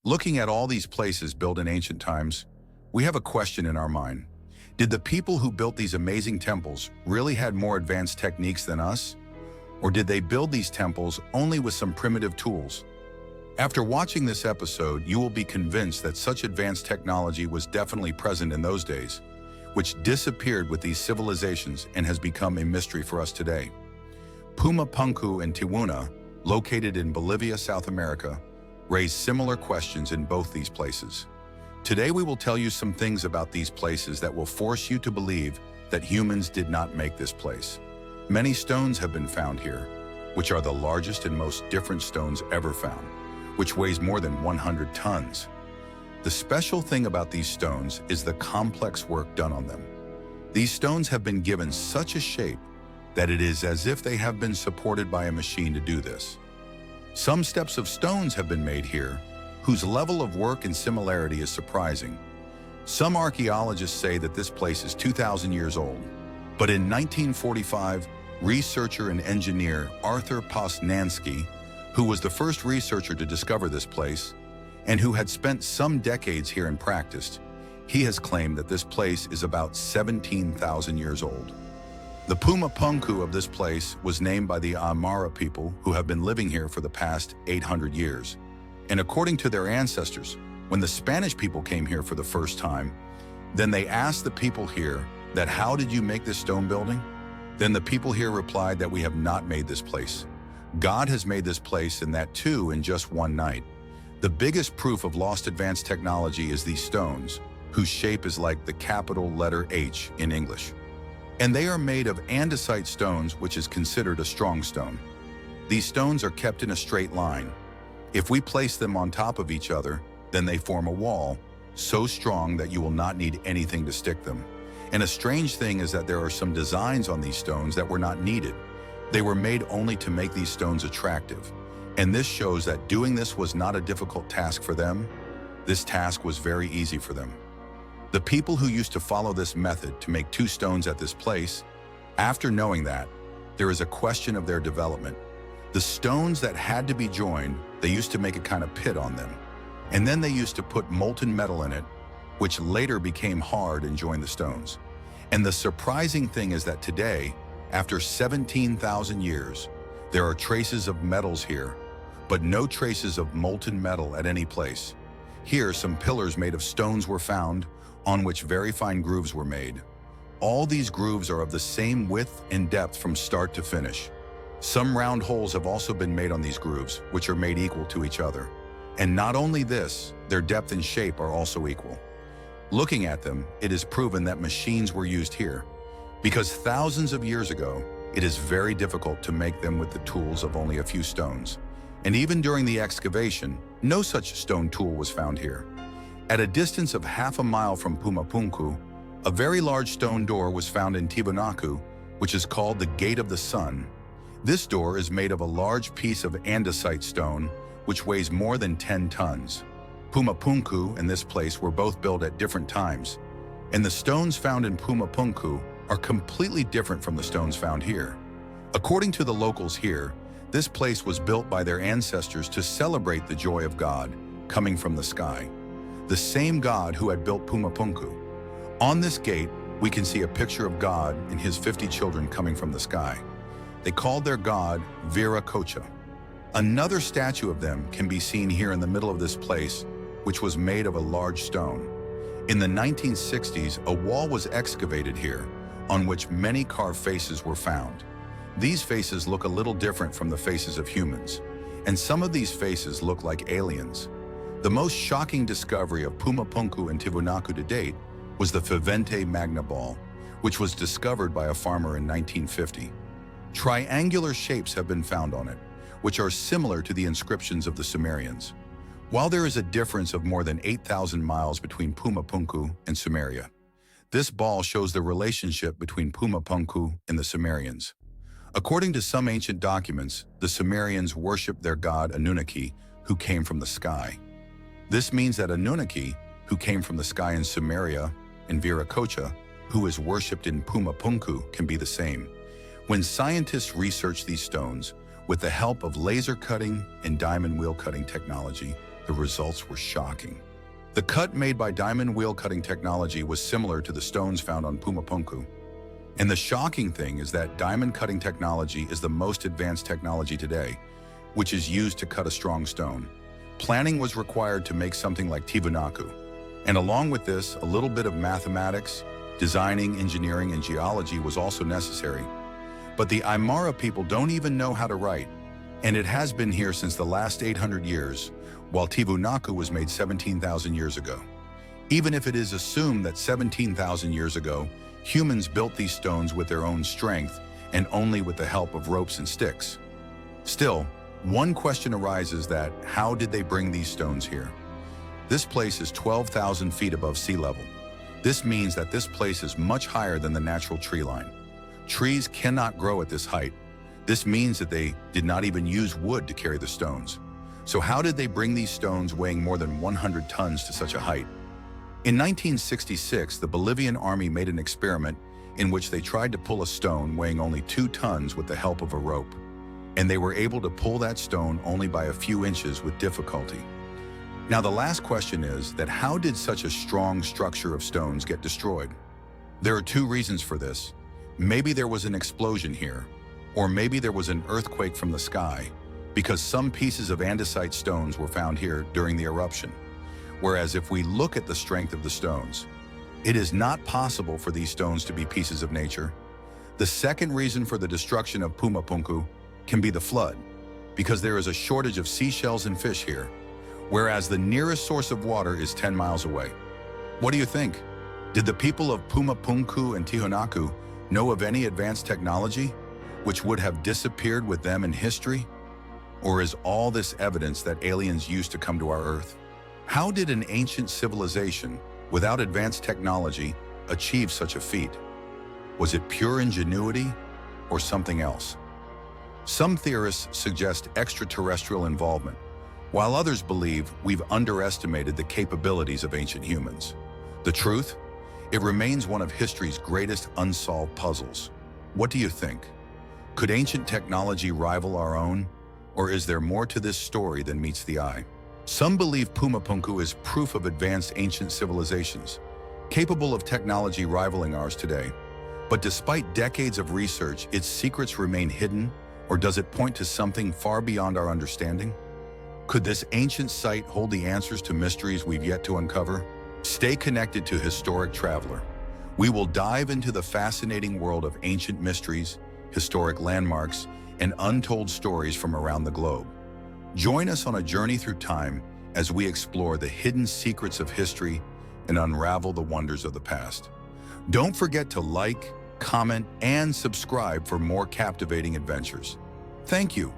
Looking at all these places built in ancient times, we have a question in our mind. Did the people who built these amazing temples really had more advanced techniques than us? Or did they build these temples only with some primitive tools? After watching this episode, you will be convinced that such advanced technology was definitely present in those days, which disappeared with these civilizations and has become a mystery for us today. Puma Punku and Tihuanaco, located in Bolivia, South America, raise similar questions in both these places. Today we will tell you some things about these places that will force you to believe that humans did not make this place. Many stones have been found here, which are the largest and most different stones ever found, which weighs more than 100 tons. The special thing about these stones is the complex work done on them. These stones have been given such a shape that it is as if they have been supported by a machine to do this. Some steps of stones have been made here, whose level of work and similarity is surprising. Some archaeologists say that this place is 2,000 years old, but in 1945, researcher and engineer Arthur Posnansky, who was the first researcher to discover this place, and who had spent some decades here and practiced, he has claimed that this place is about 17,000 years old. The Puma Punku of this place was named by the Aymara people who have been living here for the past 800 years. And according to their ancestors, when the Spanish people came here for the first time, then they asked the people here that how did you make this stone building? Then the people here replied that we have not made this place. God has made this place, and that too in just one night. The biggest proof of lost advanced technology is these stones, whose shape is like the capital letter H in English. And they are made of andesite stones, which is considered a strong stone. These stones are kept in a straight line. If we place them on top of each other, then they form a wall, so strong that you will not need anything to stick them. And a strange thing is that there are some designs on these stones that were not needed. They were made only to make these stones attractive. And this shows that doing this was not a difficult task for them. This task was very easy for them. The people who used to follow this method to make two stones at this place, after knowing that, there is a question of their development. The stones that had to be joined, they used to make a kind of pit on them. And then they used to put molten metal in it, which later became hard and joined the stones. And the surprising thing is that today, after 17,000 years, there are traces of metals here, but no traces of molten metal at any place. Here, some pillars made of stones were found, on which very fine grooves were made. All these grooves are of the same width and depth from start to finish. Some round holes have also been made on these grooves, which are made equal to each other. And not only this, their depth and shape are also equal. Looking at them, it is proven that machines were used here, because thousands of years ago, it is very difficult to make them with the tools of only a few stones. And even during the excavation, no such stone tool was found here. At a distance of half a mile from Puma Punku, a very large stone door was found in Tihuanaco, which is called the Gate of the Sun. This door is made of a large piece of andesite stone, which weighs more than 10 tons. Puma Punku and this place were both built at different times, and the stones found in Puma Punku are completely different from the stones found here. According to the locals here, this place was built by their ancestors to celebrate the joy of God coming from the sky, the same God who had built Puma Punku. On this gate, we can see a picture of God and his 50 children coming from the sky. They called their god Viracocha. Another statue of them can be seen here in the middle of this place, which was made of a large stone. In the 1960s, a wall was excavated here, on which many carved faces were found. These faces look a little different from the faces of humans, and some of these faces look like aliens. The most shocking discovery of Puma Punku and Tihuanaco to date was the Fivente Magna Ball, which was discovered by a farmer in 1950. Triangular shapes have been found on it, which are similar to the inscriptions of the Sumerians. While there is a difference of more than 8,000 miles between Puma Punku and Sumeria, this ball shows the relationship between Puma Punku and the Sumerians. According to some ancient documents, the Sumerians worshipped their god Anunnaki, who came from the sky. This means that Anunnaki, who came from the sky in Sumeria, and Viracocha, who is worshipped in Puma Punku, can be the same. When scientists research these stones, with the help of laser cutting and diamond wheel cutting technology, the results were shocking. The cut made by diamond wheel cutting technology was similar to the stones found on Puma Punku. And the shocking thing is that diamond cutting technology is the most advanced technology today, which is used to cut a strong stone. Planning was required to make something like Tihuanaco. And along with this, a little bit of mathematics, designing, engineering, and geology was also necessary. But the Aymara people don't even know how to write, and it has been here since the last 800 years, while Tihuanaco was made 17,000 years ago. Even if it is assumed that 17,000 years ago, humans built these stones with their own strength and only with the help of ropes and sticks. Still, one question arises that how did they bring these stones here? This place is 12,000 feet above sea level. This means that this place is much higher than the natural tree line. Trees cannot grow at this height. This means that they did not even use wood to carry the stones. So how did they bring these stones weighing more than 100 tons to such a height? In 1966, the Bolivian army made an experiment in which they tried to pull a stone weighing only 2 tons with the help of a rope. And they were able to pull that stone only by a few inches with difficulty. Now the last question is that how did such a strong structure of stones get destroyed? There are 2 reasons for this. Maybe there was an explosion here, or maybe there was an earthquake from the sky, because some pieces of andesite stones were found here during the eruption. Whereas if we look at the strength of the stones, it is not possible for these stones to be pieces of nature. The second reason for the destruction of Puma Punku can be the flood, because there is a shortage of seashells and fish here, whereas the nearest source of water is 10 miles away. What do you think? Did the people of Puma Punku and Tihuanaco know of any advanced technology which would have disappeared with them in history? Or is all this evidence that aliens used to come to our Earth? How did an ancient civilization without advanced technology achieve such a feat? Was it pure ingenuity or something else? Some theorists suggest extraterrestrial involvement, while others believe we've underestimated the capabilities of ancient humans. The truth? It remains one of history's greatest unsolved puzzles. What do you think? Could ancient technology rival our own? Or is there more to this story than meets the eye? Some believe Puma Punku is proof of advanced ancient civilizations, capable of technology rivaling ours today. But despite decades of research, its secrets remain hidden, or does it point to something far beyond our understanding? Could this ancient site hold the answers to mysteries we've yet to uncover? Stay connected to Historic Traveler. We will dive into the fascinating world of ancient mysteries, historic landmarks, and untold stories from around the globe. Join us on a journey through time as we explore the hidden secrets of history and unravel the wonders of the past. Don't forget to like, comment, and subscribe for more captivating adventures. Thank you.